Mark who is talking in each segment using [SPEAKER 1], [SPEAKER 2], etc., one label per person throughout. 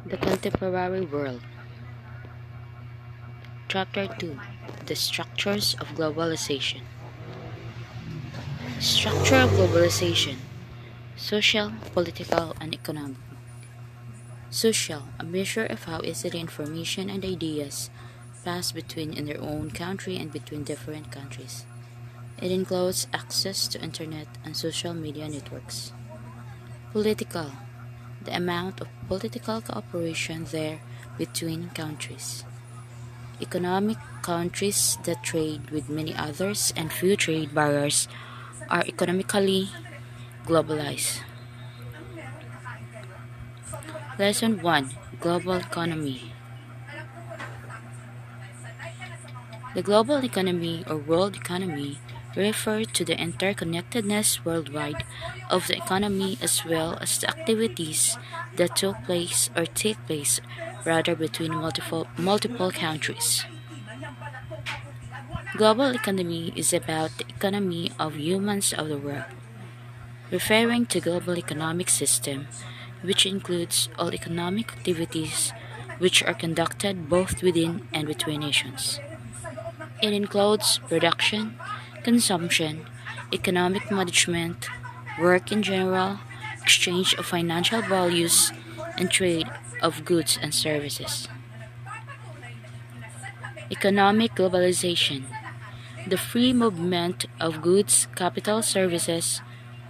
[SPEAKER 1] The Contemporary World. Chapter 2. The Structures of Globalization. Structure of globalization: social, political, and economic. Social, a measure of how easily information and ideas pass between in their own country and between different countries. It includes access to internet and social media networks. Political, the amount of political cooperation there between countries. Economic, countries that trade with many others and few trade barriers are economically globalized. Lesson 1: Global Economy. The global economy or world economy refers to the interconnectedness worldwide of the economy as well as the activities that took place or take place rather between multiple countries. Global economy is about the economy of humans of the world, referring to global economic system, which includes all economic activities which are conducted both within and between nations. It includes production, consumption, economic management, work in general, exchange of financial values, and trade of goods and services. Economic globalization: the free movement of goods, capital, services,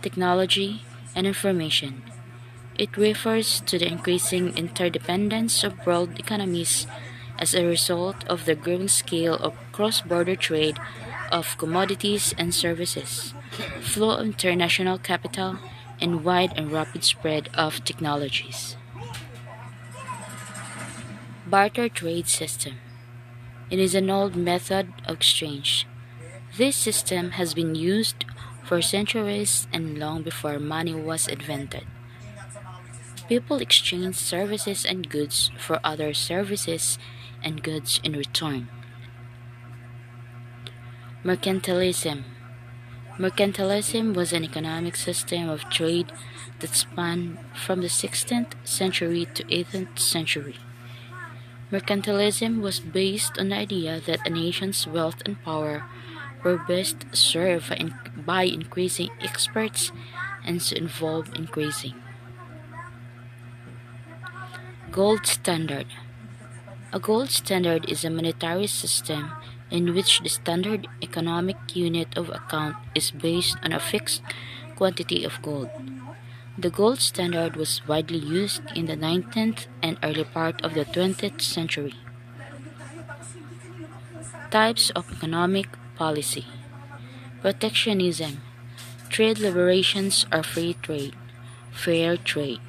[SPEAKER 1] technology, and information. It refers to the increasing interdependence of world economies as a result of the growing scale of cross-border trade of commodities and services, flow of international capital, and wide and rapid spread of technologies. Barter trade system. It is an old method of exchange. This system has been used for centuries and long before money was invented. People exchange services and goods for other services and goods in return. Mercantilism. Mercantilism was an economic system of trade that spanned from the 16th century to 18th century. Mercantilism was based on the idea that a nation's wealth and power were best served by increasing exports and so involved increasing. Gold standard. A gold standard is a monetary system in which the standard economic unit of account is based on a fixed quantity of gold. The gold standard was widely used in the 19th and early part of the 20th century. Types of economic policy: protectionism, trade liberations or free trade, fair trade.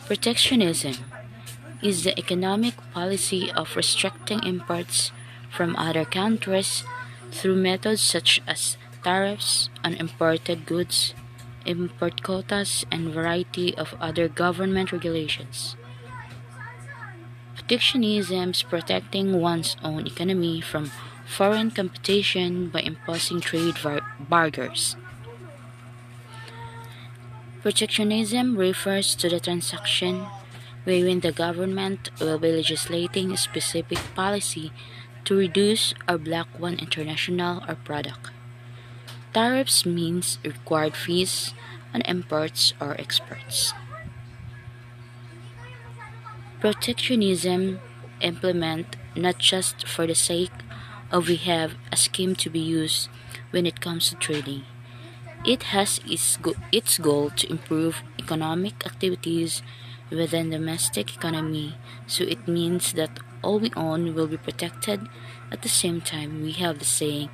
[SPEAKER 1] Protectionism is the economic policy of restricting imports from other countries through methods such as tariffs on imported goods, import quotas, and variety of other government regulations. Protectionism is protecting one's own economy from foreign competition by imposing trade barriers. Protectionism refers to the transaction wherein the government will be legislating a specific policy to reduce or block one international or product. Tariffs means required fees on imports or exports. Protectionism implement not just for the sake of we have a scheme to be used when it comes to trading. It has its goal to improve economic activities within the domestic economy, so it means that all we own will be protected. At the same time, we have the saying,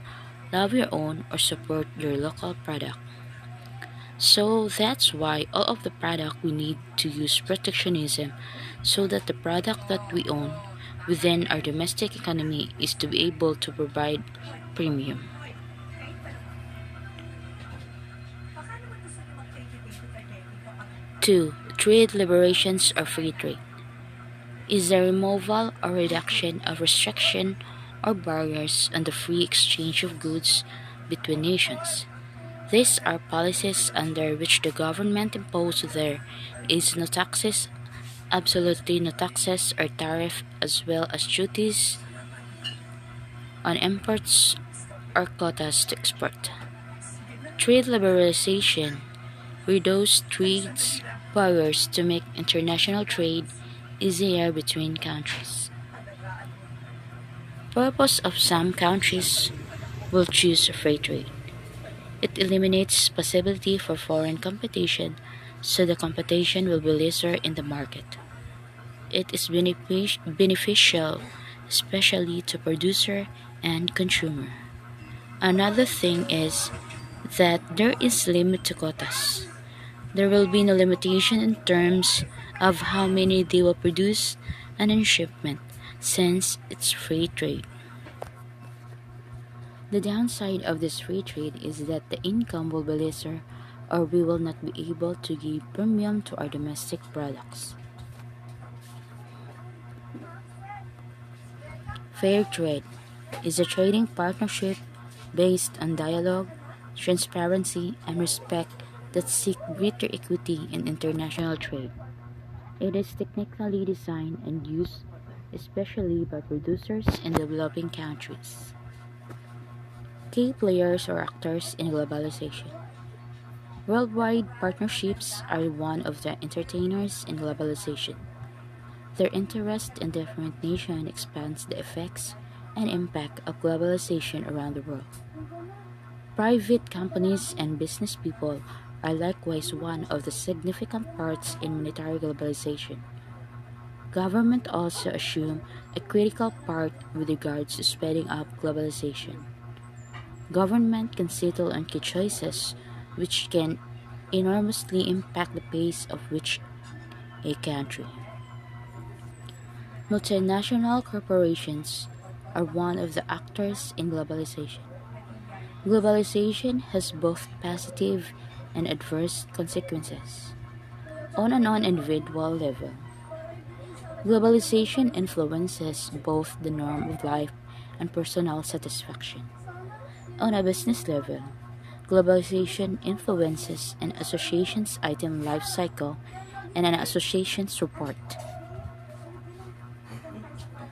[SPEAKER 1] love your own or support your local product. So that's why all of the product we need to use protectionism so that the product that we own within our domestic economy is to be able to provide premium. 2. Trade liberations or free trade is the removal or reduction of restriction or barriers on the free exchange of goods between nations. These are policies under which the government imposes there is no taxes Absolutely no taxes or tariff as well as duties on imports or quotas to export. Trade liberalization reduces trade barriers to make international trade easier between countries. Purpose of some countries will choose free trade. It eliminates possibility for foreign competition, so the competition will be lesser in the market. It is beneficial, especially to producer and consumer. Another thing is that there is limit to quotas. There will be no limitation in terms of how many they will produce and in shipment, since it's free trade. The downside of this free trade is that the income will be lesser, or we will not be able to give premium to our domestic products. Fair trade is a trading partnership based on dialogue, transparency, and respect that seek greater equity in international trade. It is technically designed and used especially by producers in developing countries. Key players or actors in globalization. Worldwide partnerships are one of the entertainers in globalization. Their interest in different nations expands the effects and impact of globalization around the world. Private companies and business people are likewise one of the significant parts in monetary globalization. Government also assume a critical part with regards to speeding up globalization. Government can settle on key choices which can enormously impact the pace of which a country. Multinational corporations are one of the actors in globalization. Globalization has both positive and adverse consequences. On an individual level, globalization influences both the norm of life and personal satisfaction. On a business level, globalization influences an association's item life cycle and an association's report.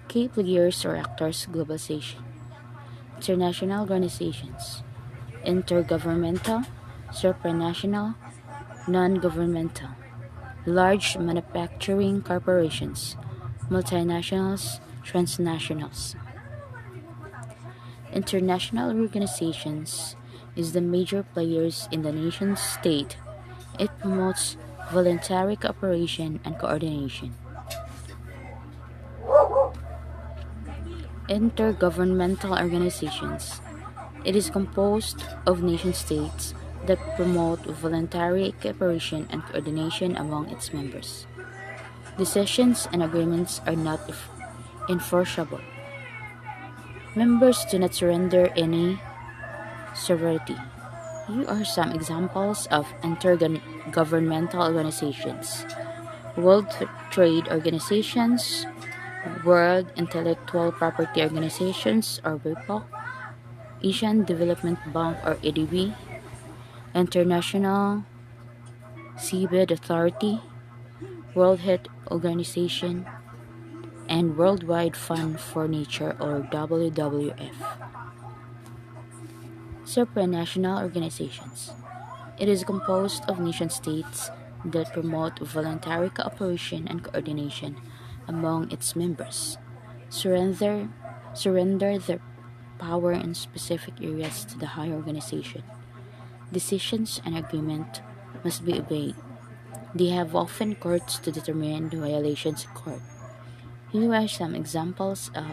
[SPEAKER 1] Key players or actors globalization. International organizations. Intergovernmental, supranational, non-governmental. Large manufacturing corporations. Multinationals, transnationals. International organizations is the major players in the nation state. It promotes voluntary cooperation and coordination. Intergovernmental organizations. It is composed of nation states that promote voluntary cooperation and coordination among its members. Decisions and agreements are not enforceable. Members do not surrender any sovereignty. Here are some examples of intergovernmental organizations: World Trade Organizations, World Intellectual Property Organizations or WIPO, Asian Development Bank or ADB, International Seabed Authority, World Health Organization, and Worldwide Fund for Nature or WWF. Supranational organizations. It is composed of nation-states that promote voluntary cooperation and coordination among its members, surrender their power in specific areas to the higher organization. Decisions and agreement must be obeyed. They have often courts to determine the violations in court. Here are some examples of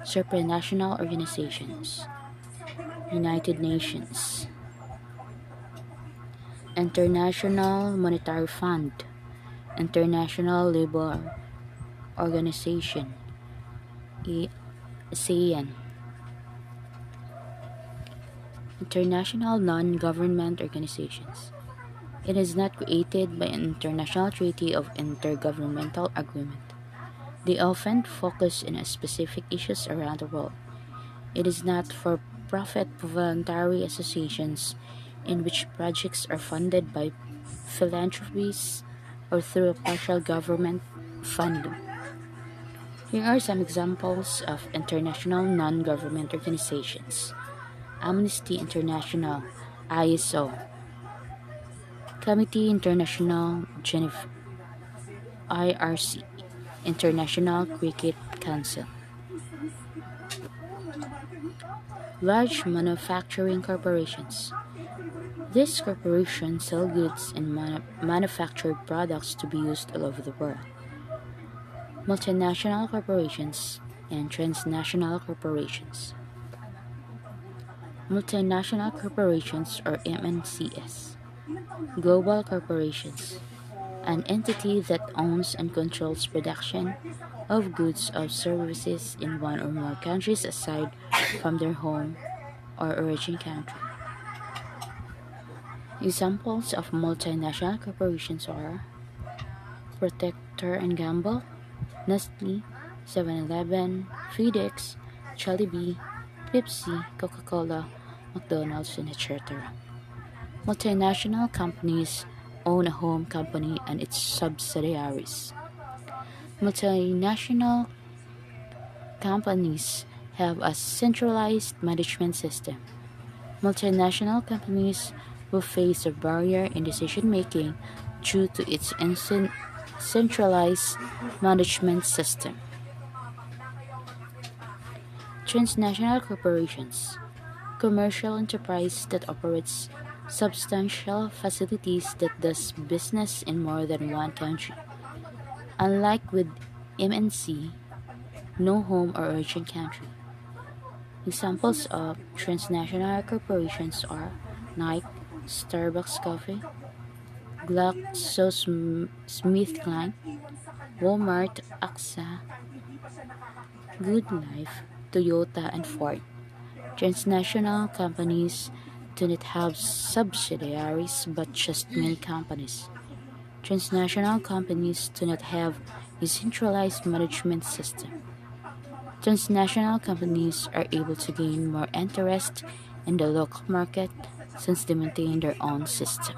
[SPEAKER 1] supranational organizations. United Nations, International Monetary Fund, International Labour Organization, ASEAN, International Non-Government Organizations. It is not created by an international treaty of intergovernmental agreement. They often focus on specific issues around the world. It is not for-profit voluntary associations in which projects are funded by philanthropies or through partial government funding. Here are some examples of international non-government organizations: Amnesty International, ISO, Committee International Geneva, IRC, International Cricket Council. Large manufacturing corporations. These corporations sell goods and manufactured products to be used all over the world. Multinational corporations and transnational corporations. Multinational corporations or MNCs. Global corporations. An entity that owns and controls production of goods or services in one or more countries aside from their home or origin country. Examples of multinational corporations are Procter and Gamble, Nestle, 7-Eleven, FedEx, Jollibee, Pepsi, Coca-Cola, McDonald's, and etc. Multinational companies own a home company and its subsidiaries. Multinational companies have a centralized management system. Multinational companies will face a barrier in decision making due to its centralized management system. Transnational corporations, commercial enterprise that operates substantial facilities that does business in more than one country. Unlike with MNC, no home or origin country. Examples of transnational corporations are Nike, Starbucks Coffee, GlaxoSmithKline, Walmart, AXA, Good Life, Toyota, and Ford. Transnational companies do not have subsidiaries but just many companies. Transnational companies do not have a centralized management system. Transnational companies are able to gain more interest in the local market since they maintain their own system.